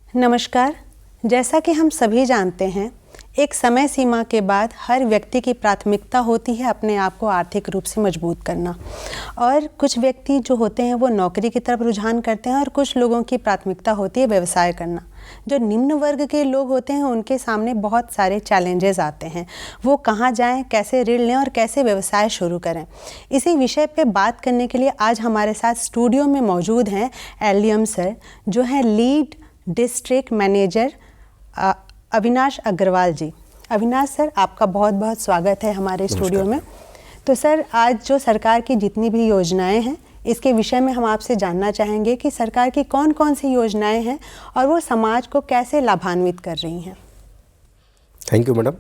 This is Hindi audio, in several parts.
नमस्कार। जैसा कि हम सभी जानते हैं, एक समय सीमा के बाद हर व्यक्ति की प्राथमिकता होती है अपने आप को आर्थिक रूप से मजबूत करना। और कुछ व्यक्ति जो होते हैं वो नौकरी की तरफ रुझान करते हैं और कुछ लोगों की प्राथमिकता होती है व्यवसाय करना। जो निम्न वर्ग के लोग होते हैं उनके सामने बहुत सारे चैलेंजेस आते हैं। वो कहाँ जाएं, कैसे ऋण लें और कैसे व्यवसाय शुरू करें। इसी विषय पे बात करने के लिए आज हमारे साथ स्टूडियो में मौजूद हैं एलडीएम सर, जो हैं lead district manager Avinash Agarwal ji. Avinash sir, आपका बहुत बहुत स्वागत है हमारे स्टूडियो में। तो सर, आज जो सरकार की जितनी भी योजनाएं हैं इसके विषय में हम आपसे जानना चाहेंगे कि सरकार की कौन कौन सी योजनाएं हैं और वो समाज को कैसे लाभान्वित कर रही हैं। Thank you madam.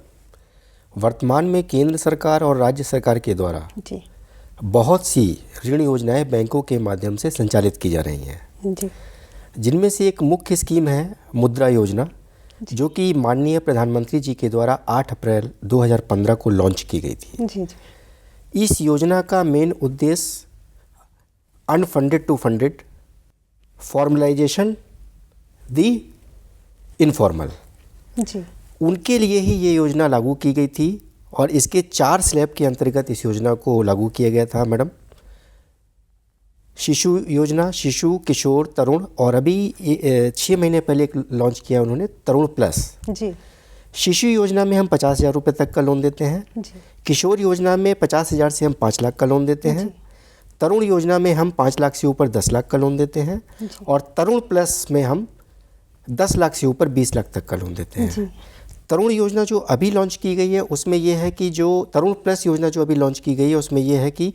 वर्तमान में केंद्र सरकार और राज्य सरकार के द्वारा जी बहुत सी ऋण योजनाएं बैंकों के माध्यम से संचालित की जा रही हैं जी जिनमें से एक मुख्य स्कीम है मुद्रा योजना, जो कि माननीय प्रधानमंत्री जी के द्वारा 8 अप्रैल 2015 को लॉन्च की गई थी। जी जी इस योजना का मेन उद्देश्य unfunded to funded, formalisation the informal, जी उनके लिए ही ये योजना लागू की गई थी। और इसके 4 स्लैब के अंतर्गत इस योजना को लागू किया गया था मैडम। शिशु योजना, शिशु, किशोर, तरुण, और अभी 6 महीने पहले लॉन्च किया उन्होंने तरुण प्लस। जी शिशु योजना में हम 50,000 रुपये तक का लोन देते हैं। जी किशोर योजना में 50,000 से हम 5 लाख का लोन देते हैं। तरुण योजना में हम 5 लाख से ऊपर 10 लाख का लोन देते हैं। और तरुण प्लस में हम 10 लाख से ऊपर 20 लाख तक का लोन देते हैं। तरुण योजना जो अभी लॉन्च की गई है उसमें यह है कि जो तरुण प्लस योजना जो अभी लॉन्च की गई है उसमें यह है कि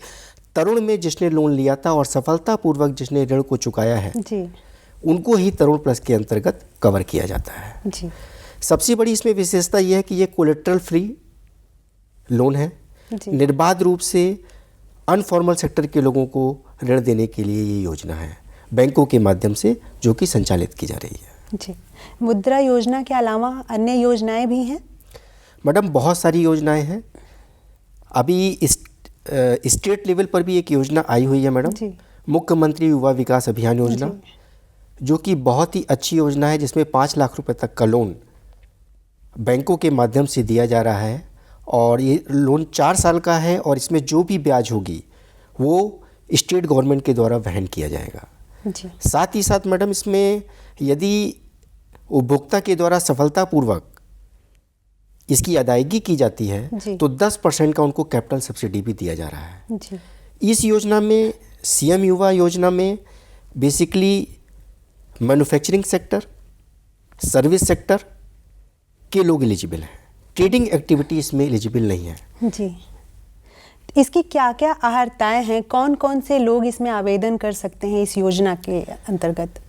तरुण में जिसने लोन लिया था और सफलतापूर्वक जिसने ऋण को चुकाया है जी उनको ही तरुण प्लस के अंतर्गत कवर किया जाता है। जी सबसे बड़ी इसमें विशेषता यह है कि ये कोलेट्रल फ्री लोन है। निर्बाध रूप से अनफॉर्मल सेक्टर के लोगों को ऋण देने के लिए ये योजना है बैंकों के माध्यम से, जो कि संचालित की जा रही है। जी। मुद्रा योजना के अलावा अन्य योजनाएं भी हैं? मैडम, बहुत सारी योजनाएं हैं। अभी स्टेट लेवल पर भी एक योजना आई हुई है मैडम, मुख्यमंत्री युवा विकास अभियान योजना, जो कि बहुत ही अच्छी योजना है, जिसमें 5 लाख रुपए तक का लोन बैंकों के माध्यम से दिया जा रहा है। और ये लोन 4 साल का है और इसमें जो भी ब्याज होगी वो स्टेट गवर्नमेंट के द्वारा वहन किया जाएगा। जी। साथ ही साथ मैडम, इसमें यदि उपभोक्ता के द्वारा सफलतापूर्वक इसकी अदायगी की जाती है तो 10% का उनको कैपिटल सब्सिडी भी दिया जा रहा है। जी। इस योजना में, सीएम युवा योजना में, basically manufacturing sector, service sector के लोग एलिजिबल हैं। ट्रेडिंग एक्टिविटी इसमें एलिजिबल नहीं है। जी। इसकी क्या क्या अहर्ताएं हैं, कौन कौन से लोग इसमें आवेदन कर सकते हैं इस योजना के अंतर्गत?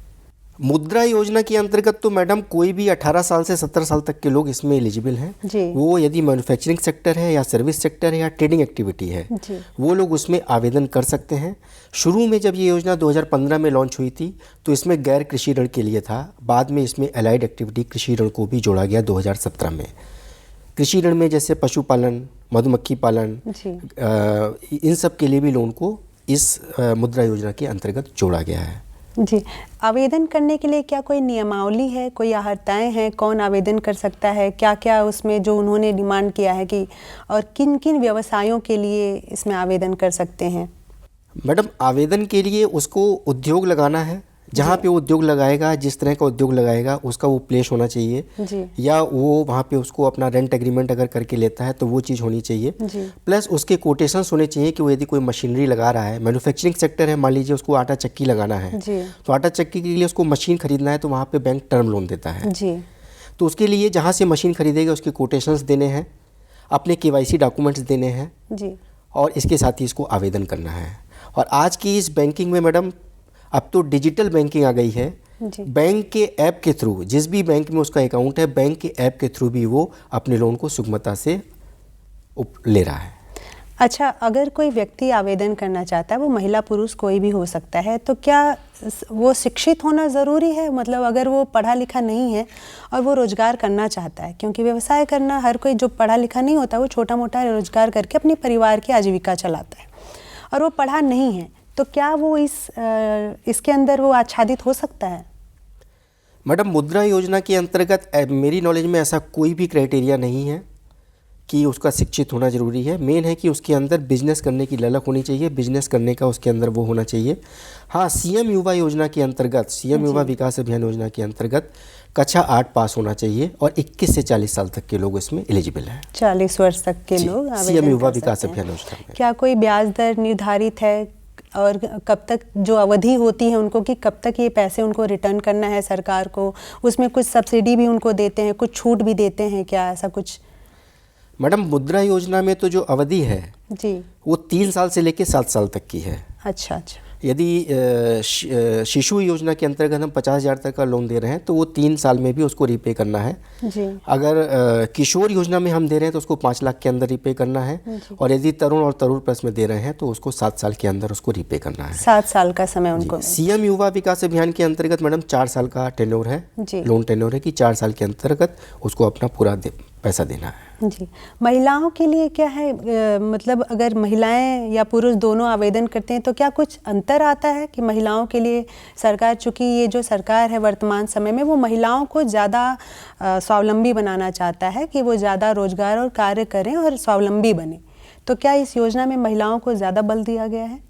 मुद्रा योजना के अंतर्गत तो मैडम कोई भी 18 साल से 17 साल तक के लोग इसमें एलिजिबल हैं। वो यदि मैन्युफैक्चरिंग सेक्टर है या सर्विस सेक्टर है या ट्रेडिंग एक्टिविटी है, वो लोग उसमें आवेदन कर सकते हैं। शुरू में जब ये योजना 2015 में लॉन्च हुई थी तो इसमें गैर कृषि ऋण के लिए था। बाद में इसमें एलाइड एक्टिविटी कृषि ऋण को भी जोड़ा गया 2017 में। कृषि ऋण में जैसे पशुपालन, मधुमक्खी पालन, इन सब के लिए भी लोन को इस मुद्रा योजना के अंतर्गत जोड़ा गया है। जी। आवेदन करने के लिए क्या कोई नियमावली है, कोई अहर्ताएं हैं, कौन आवेदन कर सकता है, क्या क्या उसमें जो उन्होंने डिमांड किया है कि, और किन किन व्यवसायों के लिए इसमें आवेदन कर सकते हैं? मैडम, आवेदन के लिए उसको उद्योग लगाना है। जहाँ पे उद्योग लगाएगा, जिस तरह का उद्योग लगाएगा उसका वो प्लेस होना चाहिए, या वो वहाँ पे उसको अपना रेंट एग्रीमेंट अगर करके लेता है तो वो चीज़ होनी चाहिए। प्लस उसके कोटेशंस होने चाहिए कि वो यदि कोई मशीनरी लगा रहा है, मैन्युफैक्चरिंग सेक्टर है, मान लीजिए उसको आटा चक्की लगाना है, तो आटा चक्की के लिए उसको मशीन खरीदना है तो वहाँ पर बैंक टर्म लोन देता है। तो उसके लिए जहाँ से मशीन खरीदेगा उसके कोटेशंस देने हैं, अपने KYC डॉक्यूमेंट्स देने हैं, और इसके साथ ही इसको आवेदन करना है। और आज की इस बैंकिंग में मैडम अब तो डिजिटल बैंकिंग आ गई है। बैंक के ऐप के थ्रू, जिस भी बैंक में उसका अकाउंट है, बैंक के ऐप के थ्रू भी वो अपने लोन को सुगमता से ले रहा है। अच्छा, अगर कोई व्यक्ति आवेदन करना चाहता है, वो महिला पुरुष कोई भी हो सकता है, तो क्या वो शिक्षित होना ज़रूरी है? मतलब अगर वो पढ़ा लिखा नहीं है और वो रोज़गार करना चाहता है, क्योंकि व्यवसाय करना हर कोई जो पढ़ा लिखा नहीं होता वो छोटा मोटा रोज़गार करके अपने परिवार की आजीविका चलाता है, और वो पढ़ा नहीं है, तो क्या वो इसके अंदर वो आच्छादित हो सकता है? मैडम मुद्रा योजना के अंतर्गत मेरी नॉलेज में ऐसा कोई भी क्राइटेरिया नहीं है कि उसका शिक्षित होना ज़रूरी है। मेन है कि उसके अंदर बिजनेस करने की ललक होनी चाहिए, बिजनेस करने का उसके अंदर वो होना चाहिए। हाँ, सीएम युवा योजना के अंतर्गत, सीएम युवा विकास अभियान योजना के अंतर्गत कक्षा 8 पास होना चाहिए और 21 से 40 साल तक के लोग इसमें एलिजिबल हैं। 40 वर्ष तक के लोग सीएम युवा विकास अभियान योजना में। क्या कोई ब्याज दर निर्धारित है और कब तक जो अवधि होती है उनको, कि कब तक ये पैसे उनको रिटर्न करना है सरकार को? उसमें कुछ सब्सिडी भी उनको देते हैं, कुछ छूट भी देते हैं क्या, ऐसा कुछ? मैडम मुद्रा योजना में तो जो अवधि है जी, वो 3 साल से लेकर 7 साल तक की है। अच्छा अच्छा। यदि शिशु योजना के अंतर्गत हम 50,000 तक का लोन दे रहे हैं तो वो 3 साल में भी उसको रीपे करना है जी। अगर किशोर योजना में हम दे रहे हैं तो उसको 5 लाख के अंदर रीपे करना है और यदि तरुण और तरुण प्लस में दे रहे हैं तो उसको 7 साल के अंदर उसको रीपे करना है। 7 साल का समय उनको। सीएम युवा विकास अभियान के अंतर्गत मैडम 4 साल का टेन्योर है, लोन टेन्योर है कि 4 साल के अंतर्गत उसको अपना पूरा पैसा देना है। जी। महिलाओं के लिए क्या है, मतलब अगर महिलाएं या पुरुष दोनों आवेदन करते हैं तो क्या कुछ अंतर आता है कि महिलाओं के लिए सरकार, चूँकि ये जो सरकार है वर्तमान समय में वो महिलाओं को ज़्यादा स्वावलंबी बनाना चाहता है कि वो ज़्यादा रोजगार और कार्य करें और स्वावलंबी बने, तो क्या इस योजना में महिलाओं को ज़्यादा बल दिया गया है?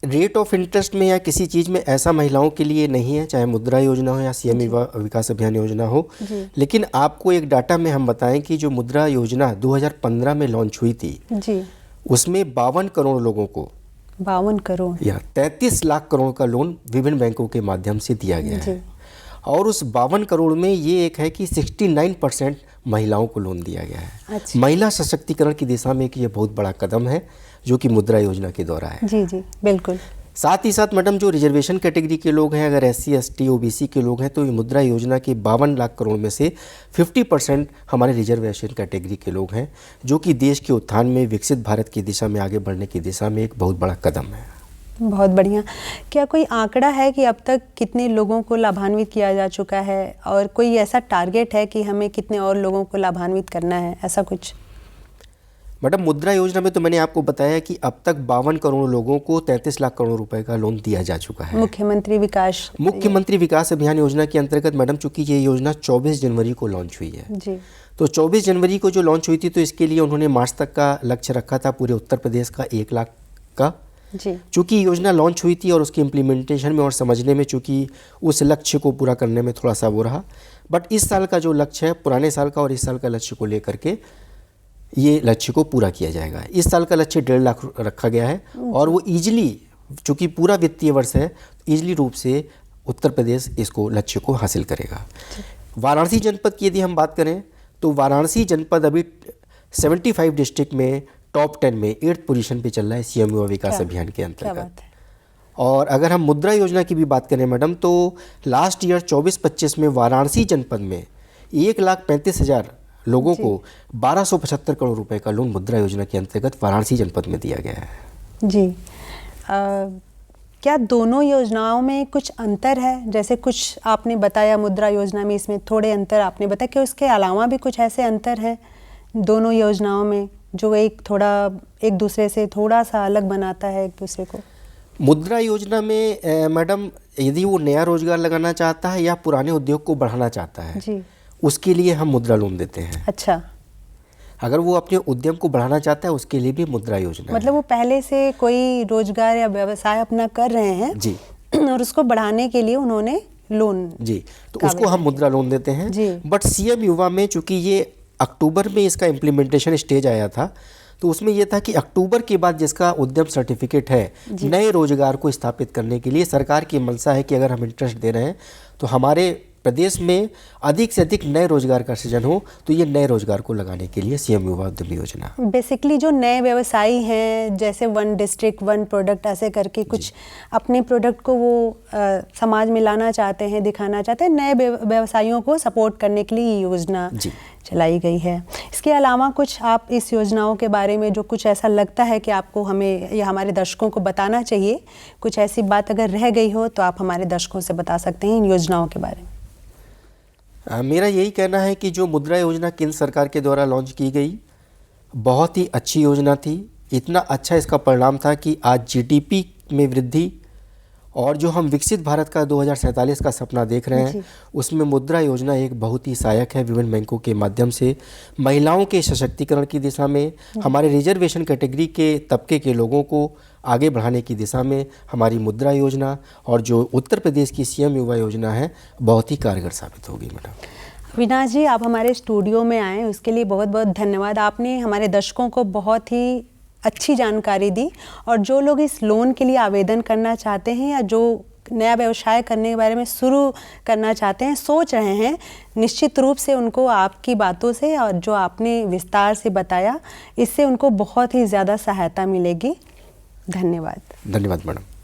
रेट ऑफ इंटरेस्ट में या किसी चीज़ में ऐसा महिलाओं के लिए नहीं है, चाहे मुद्रा योजना हो या सीएम विकास अभियान योजना हो। लेकिन आपको एक डाटा में हम बताएं कि जो मुद्रा योजना 2015 में लॉन्च हुई थी जी, उसमें 52 करोड़ लोगों को 52 करोड़ या 33 लाख करोड़ का लोन विभिन्न बैंकों के माध्यम से दिया गया है। और उस 52 करोड़ में ये एक है कि 69% महिलाओं को लोन दिया गया है। अच्छा। महिला सशक्तिकरण की दिशा में एक ये बहुत बड़ा कदम है जो कि मुद्रा योजना के द्वारा है। जी जी बिल्कुल। साथ ही साथ मैडम जो रिजर्वेशन कैटेगरी के लोग हैं, अगर SC ST OBC के लोग हैं तो ये मुद्रा योजना के 52 लाख करोड़ में से 50% हमारे रिजर्वेशन कैटेगरी के लोग हैं, जो कि देश के उत्थान में, विकसित भारत की दिशा में आगे बढ़ने की दिशा में एक बहुत बड़ा कदम है। बहुत बढ़िया। क्या कोई आंकड़ा है कि अब तक कितने लोगों को लाभान्वित किया जा चुका है और कोई ऐसा टारगेट है कि हमें कितने और लोगों को लाभान्वित करना है, ऐसा कुछ? मैडम मुद्रा योजना में तो मैंने आपको बताया कि अब तक 52 करोड़ लोगों को 33 लाख करोड़ रुपए का लोन दिया जा चुका है। मुख्यमंत्री विकास अभियान योजना के अंतर्गत मैडम चूंकि ये योजना 24 जनवरी को लॉन्च हुई है जी, तो 24 जनवरी को जो लॉन्च हुई थी तो इसके लिए उन्होंने मार्च तक का लक्ष्य रखा था पूरे उत्तर प्रदेश का 1 लाख का। चूँकि योजना लॉन्च हुई थी और उसकी इम्प्लीमेंटेशन में और समझने में चूँकि उस लक्ष्य को पूरा करने में थोड़ा सा वो रहा, बट इस साल का जो लक्ष्य है पुराने साल का और इस साल का लक्ष्य को लेकर के ये लक्ष्य को पूरा किया जाएगा। इस साल का लक्ष्य 1.5 लाख रखा गया है और वो ईजिली, चूँकि पूरा वित्तीय वर्ष है, ईजिली रूप से उत्तर प्रदेश इसको लक्ष्य को हासिल करेगा। वाराणसी जनपद की यदि हम बात करें तो वाराणसी जनपद अभी 75 डिस्ट्रिक्ट में टॉप 10 में 8th पोजीशन पे चल रहा है सीएम युवा विकास अभियान के अंतर्गत। और अगर हम मुद्रा योजना की भी बात करें मैडम तो लास्ट ईयर 24-25 में वाराणसी जनपद में 1,35,000 लोगों को 1275 करोड़ रुपए का लोन मुद्रा योजना के अंतर्गत वाराणसी जनपद में दिया गया है। जी। क्या दोनों योजनाओं में कुछ अंतर है? जैसे कुछ आपने बताया मुद्रा योजना में, इसमें थोड़े अंतर आपने बताया, कि उसके अलावा भी कुछ ऐसे अंतर हैं दोनों योजनाओं में जो एक दूसरे से थोड़ा सा अलग बनाता है एक दूसरे को? मुद्रा योजना में मैडम यदि वो नया रोजगार लगाना चाहता है या पुराने उद्योग को बढ़ाना चाहता है जी, उसके लिए हम मुद्रा लोन देते हैं। अच्छा। अगर वो अपने उद्यम को बढ़ाना चाहता है उसके लिए भी मुद्रा योजना मतलब वो पहले से कोई रोजगार या व्यवसाय अपना कर रहे हैं जी और उसको बढ़ाने के लिए उन्होंने लोन जी, तो उसको हम मुद्रा लोन देते हैं जी। बट सीएम युवा में चूंकि ये अक्टूबर में इसका इम्प्लीमेंटेशन स्टेज आया था तो उसमें यह था कि अक्टूबर के बाद जिसका उद्यम सर्टिफिकेट है नए रोजगार को स्थापित करने के लिए सरकार की मंशा है कि अगर हम इंटरेस्ट दे रहे हैं तो हमारे प्रदेश में अधिक से अधिक नए रोजगार का सृजन हो, तो ये नए रोजगार को लगाने के लिए सीएम युवा उद्यम योजना। बेसिकली जो नए व्यवसायी हैं, जैसे 1 डिस्ट्रिक्ट 1 प्रोडक्ट ऐसे करके कुछ अपने प्रोडक्ट को वो समाज में लाना चाहते हैं, दिखाना चाहते हैं, नए व्यवसायियों को सपोर्ट करने के लिए ये योजना चलाई गई है। इसके अलावा कुछ आप इस योजनाओं के बारे में जो कुछ ऐसा लगता है कि आपको हमें या हमारे दर्शकों को बताना चाहिए, कुछ ऐसी बात अगर रह गई हो तो आप हमारे दर्शकों से बता सकते हैं इन योजनाओं के बारे में। मेरा यही कहना है कि जो मुद्रा योजना केंद्र सरकार के द्वारा लॉन्च की गई बहुत ही अच्छी योजना थी। इतना अच्छा इसका परिणाम था कि आज जीडीपी में वृद्धि और जो हम विकसित भारत का 2047 का सपना देख रहे हैं, उसमें मुद्रा योजना एक बहुत ही सहायक है। विभिन्न बैंकों के माध्यम से महिलाओं के सशक्तिकरण की दिशा में, हमारे रिजर्वेशन कैटेगरी के तबके के लोगों को आगे बढ़ाने की दिशा में हमारी मुद्रा योजना और जो उत्तर प्रदेश की सीएम युवा योजना है बहुत ही कारगर साबित होगी। मैडम अविनाश जी, आप हमारे स्टूडियो में आए उसके लिए बहुत बहुत धन्यवाद। आपने हमारे दर्शकों को बहुत ही अच्छी जानकारी दी, और जो लोग इस लोन के लिए आवेदन करना चाहते हैं या जो नया व्यवसाय करने के बारे में शुरू करना चाहते हैं, सोच रहे हैं, निश्चित रूप से उनको आपकी बातों से और जो आपने विस्तार से बताया, इससे उनको बहुत ही ज़्यादा सहायता मिलेगी। धन्यवाद। धन्यवाद मैडम।